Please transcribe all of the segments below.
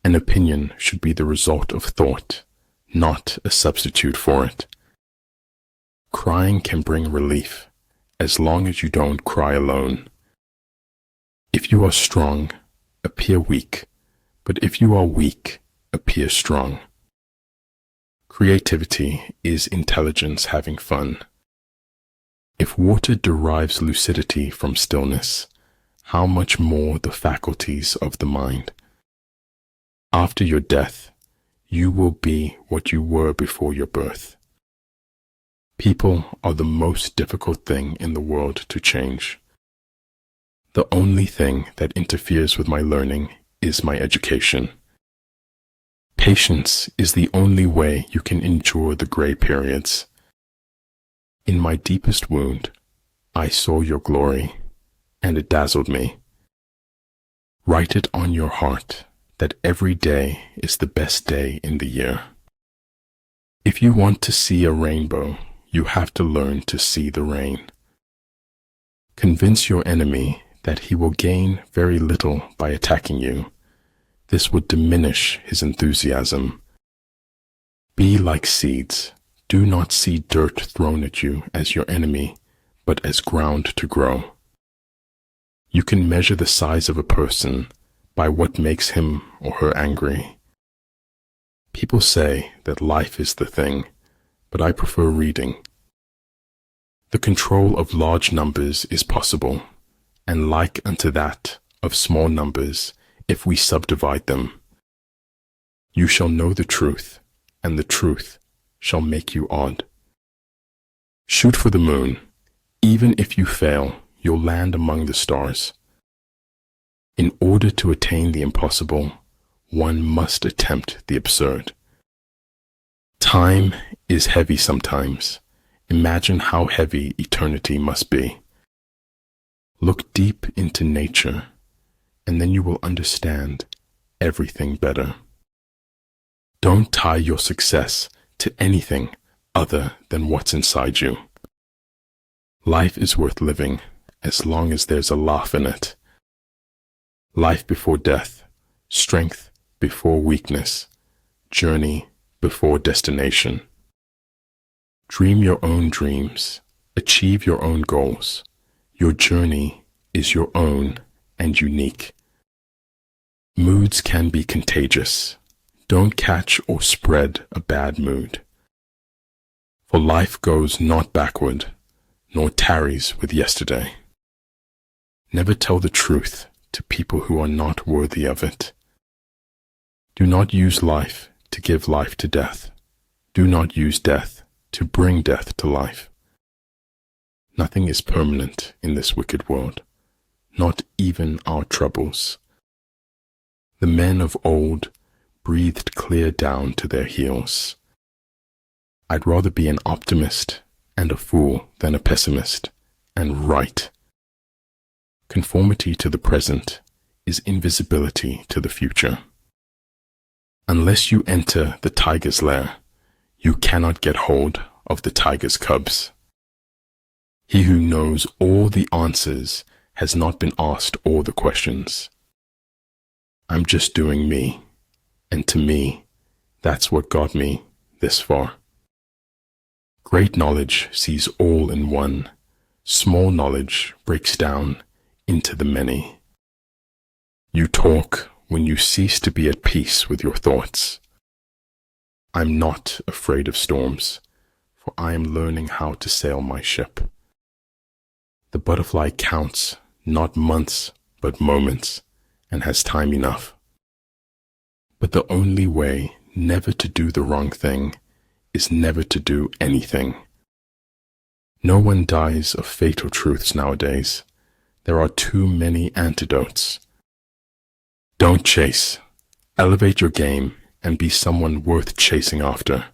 An opinion should be the result of thought, not a substitute for it. Crying can bring relief, as long as you don't cry alone. If you are strong, appear weak, but if you are weak, appear strong. Creativity is intelligence having fun. If water derives lucidity from stillness, how much more the faculties of the mind? After your death, you will be what you were before your birth. People are the most difficult thing in the world to change. The only thing that interferes with my learning is my education. Patience is the only way you can endure the gray periods. In my deepest wound, I saw your glory, and it dazzled me. Write it on your heart that every day is the best day in the year. If you want to see a rainbow, you have to learn to see the rain. Convince your enemy that he will gain very little by attacking you. This would diminish his enthusiasm. Be like seeds. Do not see dirt thrown at you as your enemy, but as ground to grow. You can measure the size of a person by what makes him or her angry. People say that life is the thing, but I prefer reading. The control of large numbers is possible, and like unto that of small numbers, if we subdivide them. You shall know the truth, and the truth shall make you odd. Shoot for the moon. Even if you fail, you'll land among the stars. In order to attain the impossible, one must attempt the absurd. Time is heavy sometimes. Imagine how heavy eternity must be. Look deep into nature, and then you will understand everything better. Don't tie your success to anything other than what's inside you. Life is worth living as long as there's a laugh in it. Life before death, strength before weakness, journey before destination. Dream your own dreams, achieve your own goals. Your journey is your own and unique. Moods can be contagious. Don't catch or spread a bad mood. For life goes not backward, nor tarries with yesterday. Never tell the truth to people who are not worthy of it. Do not use life to give life to death. Do not use death to bring death to life. Nothing is permanent in this wicked world, not even our troubles. The men of old breathed clear down to their heels. I'd rather be an optimist and a fool than a pessimist and right. Conformity to the present is invisibility to the future. Unless you enter the tiger's lair, you cannot get hold of the tiger's cubs. He who knows all the answers has not been asked all the questions. I'm just doing me, and to me, that's what got me this far. Great knowledge sees all in one. Small knowledge breaks down into the many. You talk when you cease to be at peace with your thoughts. I'm not afraid of storms, for I am learning how to sail my ship. The butterfly counts not months but moments and has time enough. But the only way never to do the wrong thing is never to do anything. No one dies of fatal truths nowadays. There are too many antidotes. Don't chase. Elevate your game and be someone worth chasing after.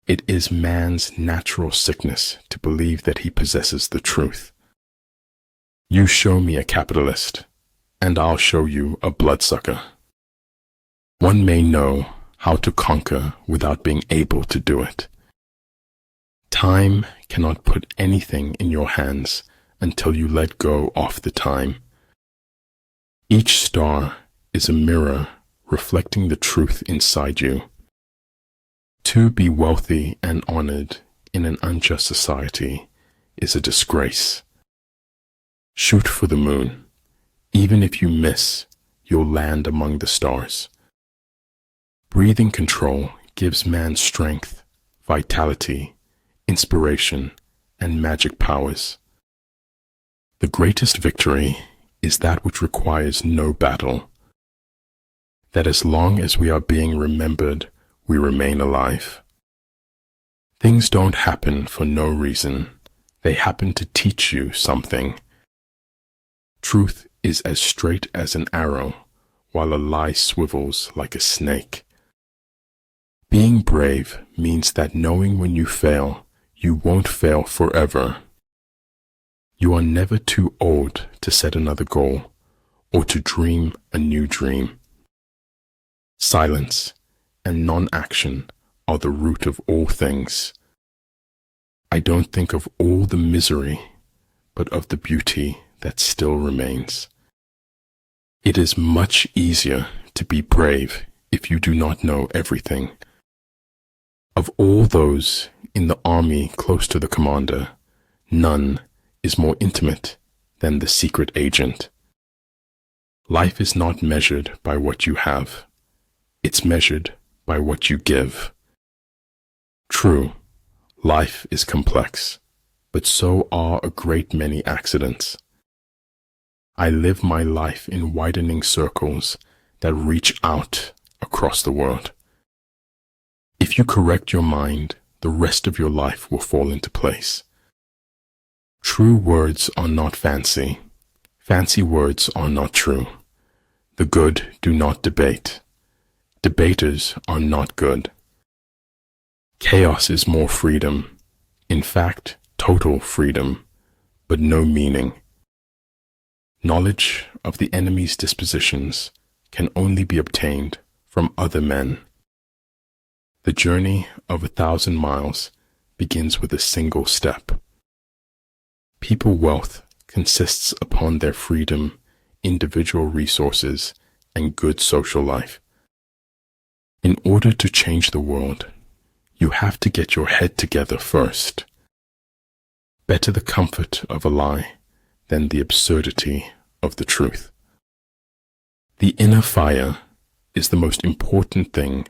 It is man's natural sickness to believe that he possesses the truth. You show me a capitalist, and I'll show you a bloodsucker. One may know how to conquer without being able to do it. Time cannot put anything in your hands until you let go of the time. Each star is a mirror reflecting the truth inside you. To be wealthy and honored in an unjust society is a disgrace. Shoot for the moon. Even if you miss, you'll land among the stars. Breathing control gives man strength, vitality, inspiration, and magic powers. The greatest victory is that which requires no battle. That as long as we are being remembered, we remain alive. Things don't happen for no reason. They happen to teach you something. Truth is as straight as an arrow, while a lie swivels like a snake. Being brave means that knowing when you fail, you won't fail forever. You are never too old to set another goal or to dream a new dream. Silence and non-action are the root of all things. I don't think of all the misery, but of the beauty that still remains. It is much easier to be brave if you do not know everything. Of all those in the army close to the commander, none is more intimate than the secret agent. Life is not measured by what you have. It's measured by what you give. True, life is complex, but so are a great many accidents. I live my life in widening circles that reach out across the world. If you correct your mind, the rest of your life will fall into place. True words are not fancy. Fancy words are not true. The good do not debate. Debaters are not good. Chaos is more freedom. In fact, total freedom, but no meaning. Knowledge of the enemy's dispositions can only be obtained from other men. The journey of 1,000 miles begins with a single step. People wealth consists upon their freedom, individual resources, and good social life. In order to change the world, you have to get your head together first. Better the comfort of a lie than the absurdity of the truth. The inner fire is the most important thing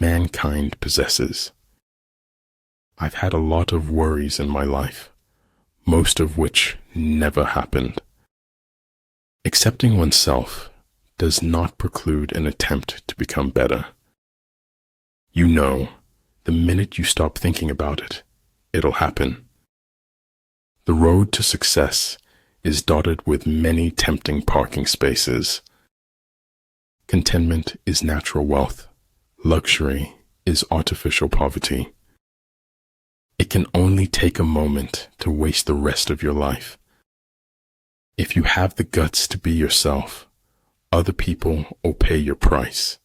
mankind possesses. I've had a lot of worries in my life, most of which never happened. Accepting oneself does not preclude an attempt to become better. You know, the minute you stop thinking about it, it'll happen. The road to success is dotted with many tempting parking spaces. Contentment is natural wealth. Luxury is artificial poverty. It can only take a moment to waste the rest of your life. If you have the guts to be yourself, other people will pay your price.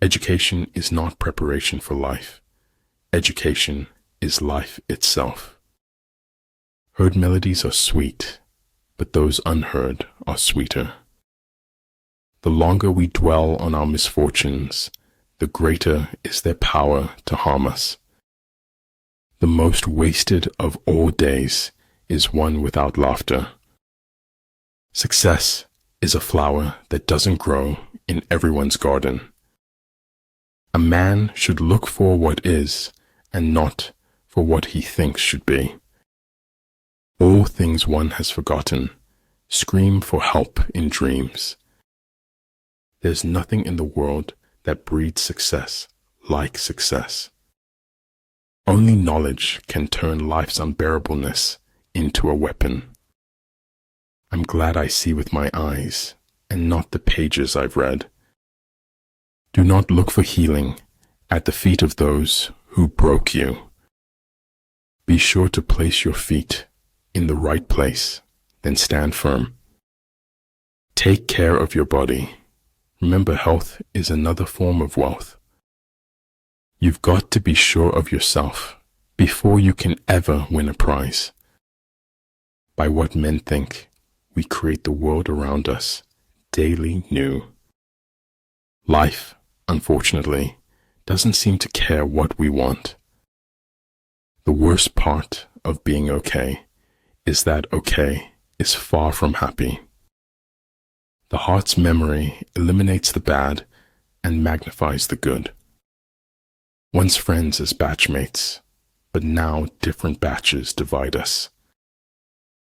Education is not preparation for life. Education is life itself. Heard melodies are sweet, but those unheard are sweeter. The longer we dwell on our misfortunes, the greater is their power to harm us. The most wasted of all days is one without laughter. Success is a flower that doesn't grow in everyone's garden. A man should look for what is and not for what he thinks should be. All things one has forgotten scream for help in dreams. There's nothing in the world that breeds success like success. Only knowledge can turn life's unbearableness into a weapon. I'm glad I see with my eyes and not the pages I've read. Do not look for healing at the feet of those who broke you. Be sure to place your feet in the right place, then stand firm. Take care of your body. Remember, health is another form of wealth. You've got to be sure of yourself before you can ever win a prize. By what men think, we create the world around us daily new. Life, unfortunately, doesn't seem to care what we want. The worst part of being okay is that okay is far from happy. The heart's memory eliminates the bad and magnifies the good. Once friends as batchmates, but now different batches divide us.